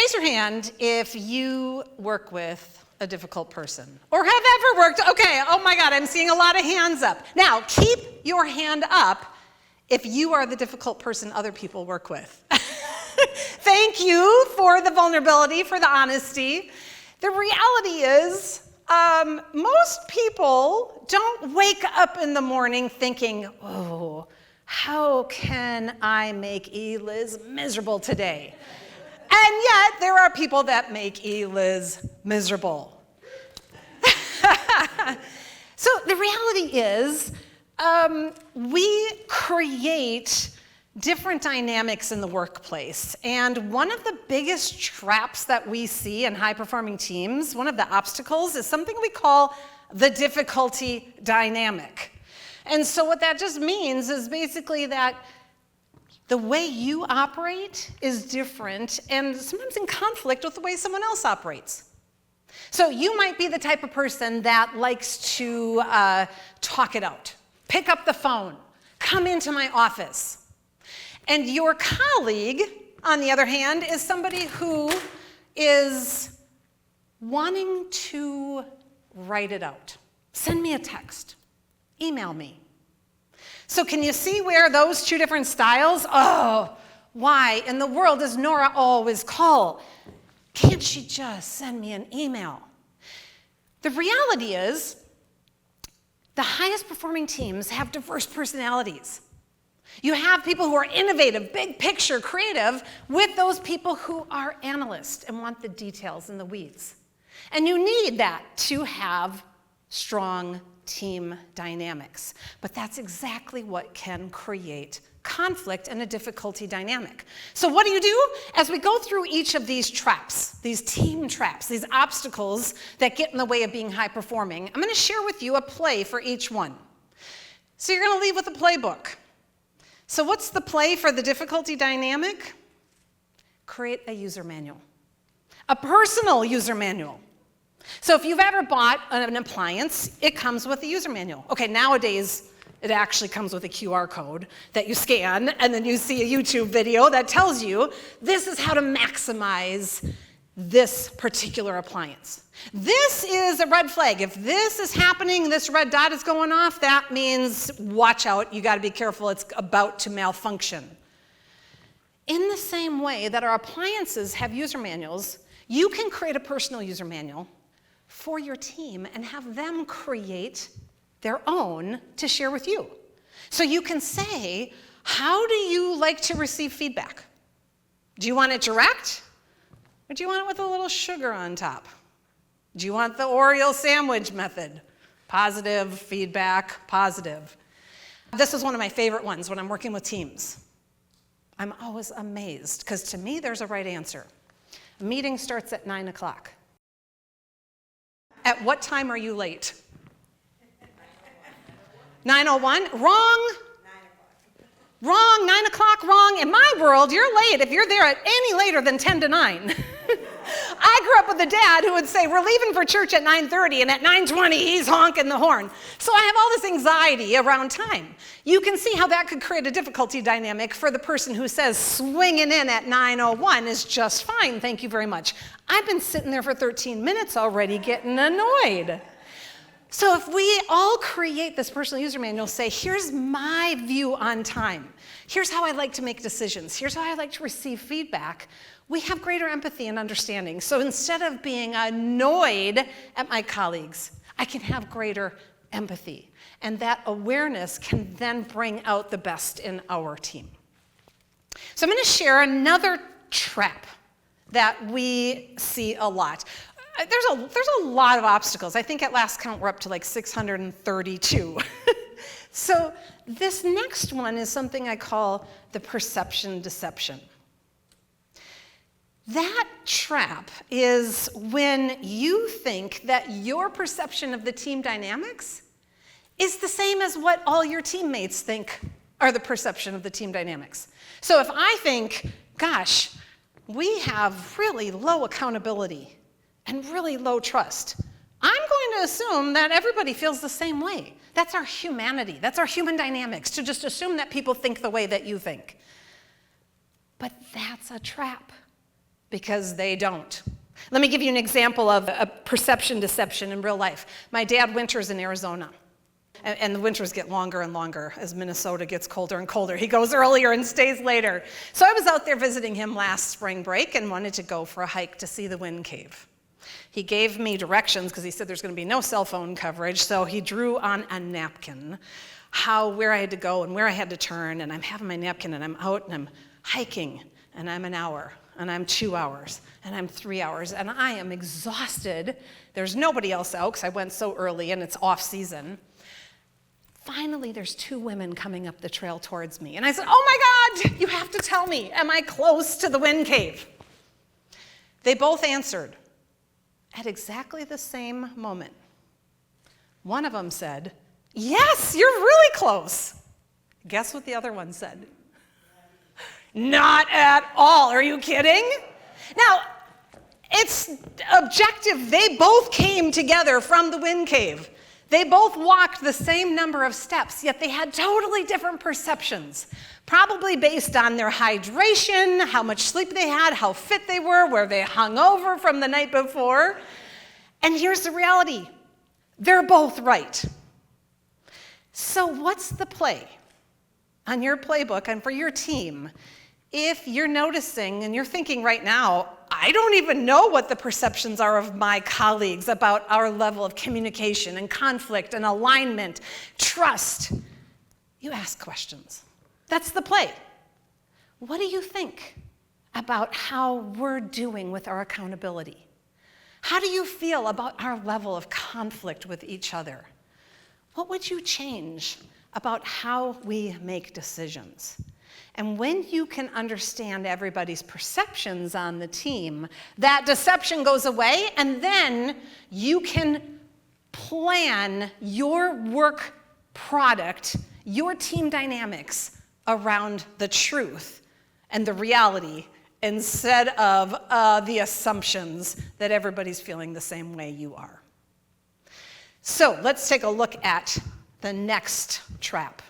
Raise your hand if you work with a difficult person or have ever worked. Okay, oh my God, I'm seeing a lot of hands up. Now, keep your hand up if you are the difficult person other people work with. Thank you for the vulnerability, for the honesty. The reality is, most people don't wake up in the morning thinking, oh, how can I make Liz miserable today? And yet, there are people that make Liz miserable. So the reality is, we create different dynamics in the workplace. And one of the biggest traps that we see in high-performing teams, one of the obstacles, is something we call the difficulty dynamic. And so what that just means is basically that the way you operate is different and sometimes in conflict with the way someone else operates. So you might be the type of person that likes to talk it out, pick up the phone, come into my office. And your colleague, on the other hand, is somebody who is wanting to write it out. Send me a text, email me. So can you see where those two different styles? Oh, why in the world does Nora always call? Can't she just send me an email? The reality is, the highest performing teams have diverse personalities. You have people who are innovative, big picture, creative, with those people who are analysts and want the details and the weeds. And you need that to have strong team dynamics. But that's exactly what can create conflict and a difficulty dynamic. So what do you do? As we go through each of these traps, these team traps, these obstacles that get in the way of being high performing, I'm going to share with you a play for each one. So you're going to leave with a playbook. So what's the play for the difficulty dynamic? Create a user manual, a personal user manual. So if you've ever bought an appliance, it comes with a user manual. Okay, nowadays, it actually comes with a QR code that you scan, and then you see a YouTube video that tells you this is how to maximize this particular appliance. This is a red flag. If this is happening, this red dot is going off, that means watch out, you gotta be careful, it's about to malfunction. In the same way that our appliances have user manuals, you can create a personal user manual for your team and have them create their own to share with you. So you can say, how do you like to receive feedback? Do you want it direct? Or do you want it with a little sugar on top? Do you want the Oreo sandwich method? Positive feedback, positive. This is one of my favorite ones when I'm working with teams. I'm always amazed, because to me, there's a right answer. A meeting starts at 9 o'clock. At what time are you late? 9:01? Wrong. Wrong, 9 o'clock, wrong. In my world, you're late if you're there at any later than 10 to 9. I grew up with a dad who would say, we're leaving for church at 9:30, and at 9:20, he's honking the horn. So I have all this anxiety around time. You can see how that could create a difficulty dynamic for the person who says swinging in at 9:01 is just fine, thank you very much. I've been sitting there for 13 minutes already getting annoyed. So if we all create this personal user manual, say, here's my view on time. Here's how I like to make decisions. Here's how I like to receive feedback. We have greater empathy and understanding. So instead of being annoyed at my colleagues, I can have greater empathy. And that awareness can then bring out the best in our team. So I'm going to share another trap that we see a lot. There's a lot of obstacles. I think at last count we're up to like 632. So this next one is something I call the perception deception. That trap is when you think that your perception of the team dynamics is the same as what all your teammates think are the perception of the team dynamics. So if I think, gosh, we have really low accountability and really low trust, I'm going to assume that everybody feels the same way. That's our humanity. That's our human dynamics, to just assume that people think the way that you think. But that's a trap. because they don't. Let me give you an example of a perception deception in real life. My dad winters in Arizona, and the winters get longer and longer as Minnesota gets colder and colder. He goes earlier and stays later. So I was out there visiting him last spring break and wanted to go for a hike to see the wind cave. He gave me directions because he said there's going to be no cell phone coverage, so he drew on a napkin where I had to go and where I had to turn, and I'm having my napkin and I'm out and I'm hiking, and I'm an hour, and I'm 2 hours, and I'm 3 hours, and I am exhausted. There's nobody else out because I went so early and it's off season. Finally, there's 2 women coming up the trail towards me, and I said, oh my God, you have to tell me, am I close to the wind cave? They both answered at exactly the same moment. One of them said, yes, you're really close. Guess what the other one said? Not at all. Are you kidding? Now, it's objective. They both came together from the wind cave. They both walked the same number of steps, yet they had totally different perceptions, probably based on their hydration, how much sleep they had, how fit they were, where they hung over from the night before. And here's the reality. They're both right. So what's the play on your playbook and for your team if you're noticing and you're thinking right now, I don't even know what the perceptions are of my colleagues about our level of communication and conflict and alignment, trust? You ask questions. That's the play. What do you think about how we're doing with our accountability? How do you feel about our level of conflict with each other? What would you change about how we make decisions? And when you can understand everybody's perceptions on the team, that deception goes away, and then you can plan your work product, your team dynamics around the truth and the reality instead of the assumptions that everybody's feeling the same way you are. So let's take a look at the next trap.